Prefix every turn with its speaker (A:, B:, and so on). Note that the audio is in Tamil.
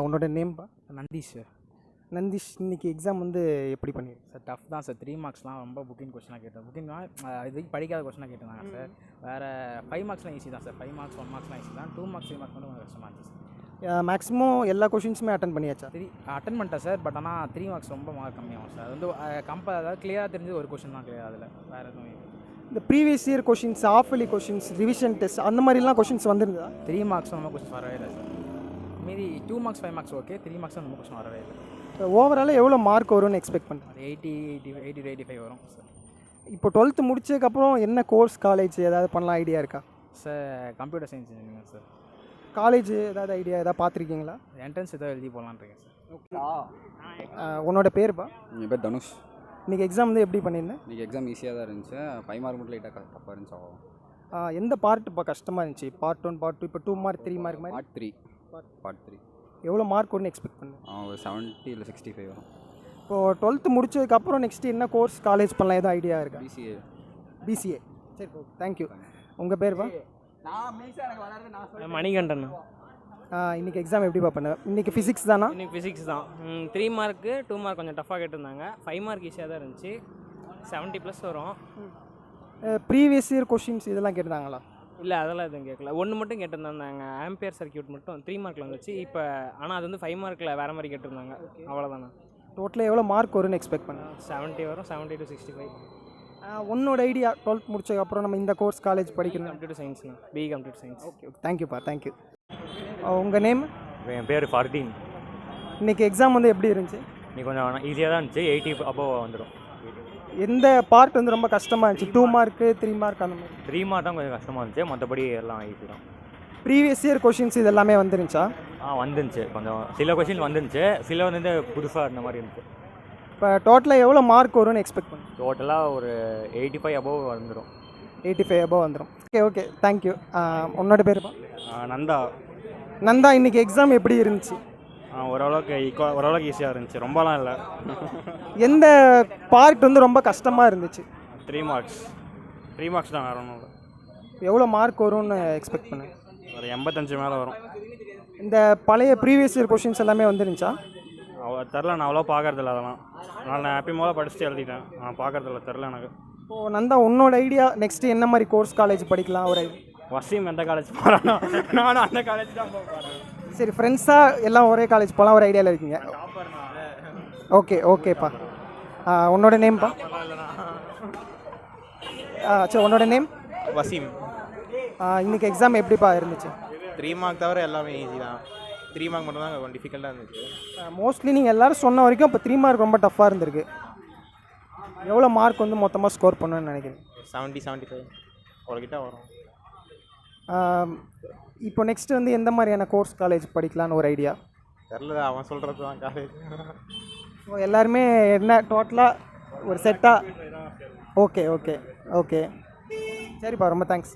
A: உன்னோட நேம்பா?
B: நந்தீஷ் சார்.
A: நந்தீஷ், இன்னைக்கு எக்ஸாம் வந்து எப்படி பண்ணிருக்க?
B: சார் டஃப் தான் சார். 3 மார்க்ஸ்லாம் ரொம்ப புக்கிங் கொஸ்டினாக கேட்டேன். புக்கிங்னா இதுக்கு படிக்காத கொஸ்டினாக கேட்டிருந்தாங்க சார். வேறு 5 மார்க்ஸ்லாம் ஈஸி தான் சார். 5 மார்க்ஸ் 1 மார்க்ஸ்லாம் ஈஸி தான். 2 மார்க்ஸ் 3 மார்க்ஸ் மட்டும் கொஞ்சம் கஷ்டமாக இருந்துச்சு சார்.
A: மேக்ஸிமம் எல்லா கொஷின்ஸுமே அட்டன் பண்ணியாச்சா?
B: அட்டன் பண்ணிட்டேன் சார். பட் ஆனால் 3 மார்க்ஸ் ரொம்ப மார்க் கம்மியாகும் சார். அது வந்து அதாவது கிளியராக தெரிஞ்சது ஒரு கொஸ்டின் தான் கிளியர். அதில் வேறு எதுவும்
A: இந்த previous year questions, half yearly questions, revision test அந்த மாதிரிலாம் கொஷின்ஸ் வந்துருந்தா?
B: 3 மார்க்ஸ் நம்ம கொஸ்டின் வரவே இல்லை சார். மீதி 2 மார்க்ஸ் 5 மார்க்ஸ் ஓகே. 3 மார்க்ஸ் நம்ம கொஸ்டின் வரவே இல்லை.
A: ஓவராலாக எவ்வளோ மார்க் வரும்னு எக்ஸ்பெக்ட் பண்ணுறேன்?
B: 80 to 85 வரும் சார்.
A: இப்போ 12th முடிச்சதுக்கப்புறம் என்ன கோர்ஸ், காலேஜ் ஏதாவது பண்ணலாம் ஐடியா இருக்கா?
B: Sir computer science engineering sir.
A: College ஏதாவது ஐடியா ஏதாவது பார்த்துருக்கீங்களா?
B: என்ட்ரன்ஸ் ஏதோ எழுதி போகலான்னு இருக்கேன் சார்.
A: உன்னோட பேர்ப்பா?
C: என் பேர் தனுஷ்.
A: இன்றைக்கி எக்ஸாம் வந்து எப்படி பண்ணியிருந்தேன்?
C: இன்றைக்கி எக்ஸாம் ஈஸியாக தான் இருந்துச்சு. 5 மார்க் மட்டும் லைட்டாக டஃப்பாக இருந்துச்சு. அவ்வளோ.
A: எந்த பார்ட் இப்போ கஷ்டமாக இருந்துச்சு? பார்ட் 1, பார்ட் 2, இப்போ 2 மார்க் 3 மார்க் மாதிரி?
C: பார்ட் 3
A: எவ்வளோ மார்க் வரும்னு எக்ஸ்பெக்ட் பண்ணேன்?
C: ஒரு 70 இல்லை 65 வரும்.
A: இப்போது 12th முடிச்சதுக்கப்புறம் நெக்ஸ்ட்டு என்ன கோர்ஸ், காலேஜ் பண்ணலாம் எதுவும் ஐடியா இருக்கா? பிசிஏ. சரி, தேங்க்யூ. உங்கள் பேர்ப்பா?
D: மணிகண்டன்.
A: இன்றைக்கி எக்ஸாம் எப்படிப்பா பண்ண? இன்றைக்கி ஃபிசிக்ஸ் தானா?
D: இன்றைக்கி ஃபிசிக்ஸ் தான். 3 மார்க்கு 2 மார்க் கொஞ்சம் டஃப்பாக கேட்டிருந்தாங்க. 5 மார்க் ஈஸியாக தான் இருந்துச்சு. 70+ வரும்.
A: ப்ரீவியஸ் இயர் கொஷின்ஸ் இதெல்லாம் கேட்டிருந்தாங்களா?
D: இல்லை, அதெல்லாம் எதுவும் கேட்கல. ஒன்று மட்டும் கேட்டிருந்தாங்க. ஆம்பியர் சர்க்கியூட் மட்டும் 3 மார்க்கில் வந்துச்சு. இப்போ ஆனால் அது வந்து 5 மார்க்கில் வேறு மாதிரி கேட்டிருந்தாங்க. அவ்வளோதானே.
A: டோட்டலாக எவ்வளோ மார்க் வரும்னு எக்ஸ்பெக்ட் பண்ணேன்?
D: 70 வரும். 70 to 65.
A: உன்னோட ஐடியா 12th முடிச்சதுக்கப்புறம் நம்ம இந்த கோர்ஸ், காலேஜ் படிக்கணும்?
D: கம்ப்யூட்டர் சயின்ஸ்ண்ணா. BE computer science.
A: ஓகே, தேங்க்யூப்பா, தேங்க்யூ. உங்கள் நேம்?
E: என் பேர் ஃபார்டீன்.
A: இன்றைக்கி எக்ஸாம் வந்து எப்படி இருந்துச்சு?
E: இன்னைக்கு கொஞ்சம் ஈஸியாக தான் இருந்துச்சு. 80 above வந்துடும்.
A: எந்த பார்ட் வந்து ரொம்ப கஷ்டமாக இருந்துச்சு? 2 மார்க்கு 3 மார்க் அந்த மாதிரி?
E: 3 மார்க் தான் கொஞ்சம் கஷ்டமாக இருந்துச்சு. மற்றபடி எல்லாம் ஈஸி தான்.
A: ப்ரீவியஸ் இயர் கொஷின்ஸ் இது எல்லாமே வந்துருந்துச்சா?
E: வந்துருந்துச்சு. கொஞ்சம் சில கொஷின் வந்துருந்துச்சு. சில வந்து புதுசாக இருந்த மாதிரி இருந்துச்சு.
A: இப்போ டோட்டலாக எவ்வளோ மார்க் வரும்னு எக்ஸ்பெக்ட் பண்ணேன்?
E: டோட்டலாக ஒரு 85 above வந்துடும்.
A: 85 above வந்துடும். Okay, thank you. உன்னோட பேருப்பா?
E: நந்தா.
A: நந்தா, இன்றைக்கி எக்ஸாம் எப்படி இருந்துச்சு?
E: ஓரளவுக்கு ஈஸியாக இருந்துச்சு. ரொம்பலாம் இல்லை.
A: எந்த பார்ட் வந்து ரொம்ப கஷ்டமாக இருந்துச்சு?
E: 3 மார்க்ஸ் தான். வேறு ஒன்றும் இல்லை.
A: எவ்வளோ மார்க் வரும்னு எக்ஸ்பெக்ட் பண்ணேன்?
E: ஒரு 85 மேலே வரும்.
A: இந்த பழைய ப்ரீவியஸ் இயர் கொஷின்ஸ் எல்லாமே வந்துருந்துச்சா?
E: தெரில, நான் அவ்வளோ பார்க்கறதில்ல அதெல்லாம். நான் ஹாப்பி முதல்ல படிச்சுட்டு எழுதிட்டேன். நான் பார்க்கறதில்ல, தெரில எனக்கு.
A: இப்போது நந்தா, உன்னோட ஐடியா நெக்ஸ்ட்டு என்ன மாதிரி கோர்ஸ், காலேஜ் படிக்கலாம்? ஒரு
E: வசீம் எந்த காலேஜ் போகிறானோ நானும் அந்த காலேஜ் தான் போகிறேன்.
A: சரி, ஃப்ரெண்ட்ஸாக எல்லாம் ஒரே காலேஜ் போகலாம் ஒரு ஐடியாவில் இருக்கீங்க? ஓகேப்பா. உன்னோட நேம்ப்பா? சரி, உன்னோட நேம்?
F: வசீம்.
A: இன்றைக்கி எக்ஸாம் எப்படிப்பா இருந்துச்சு?
F: 3 மார்க் தவிர எல்லாமே ஈஸி தான். 3 மார்க் மட்டும் தான் கொஞ்சம் டிஃபிகல்ட்டாக இருந்துச்சு.
A: மோஸ்ட்லி நீங்கள் எல்லோரும் சொன்ன வரைக்கும் இப்போ 3 மார்க் ரொம்ப டஃப்பாக இருந்திருக்கு. எவ்வளோ மார்க் வந்து மொத்தமாக ஸ்கோர் பண்ணுவேன்னு நினைக்கிறேன்?
F: 70 75 அவ்வளோக்கிட்ட வரும்.
A: இப்போ நெக்ஸ்ட் வந்து எந்த மாதிரியான கோர்ஸ், காலேஜ் படிக்கலான்னு ஒரு ஐடியா?
F: தெரில, அவன் சொல்கிறது தான் காலேஜ்.
A: எல்லாருமே என்ன டோட்டலாக ஒரு செட்டாக? ஓகே சரிப்பா, ரொம்ப தேங்க்ஸ்.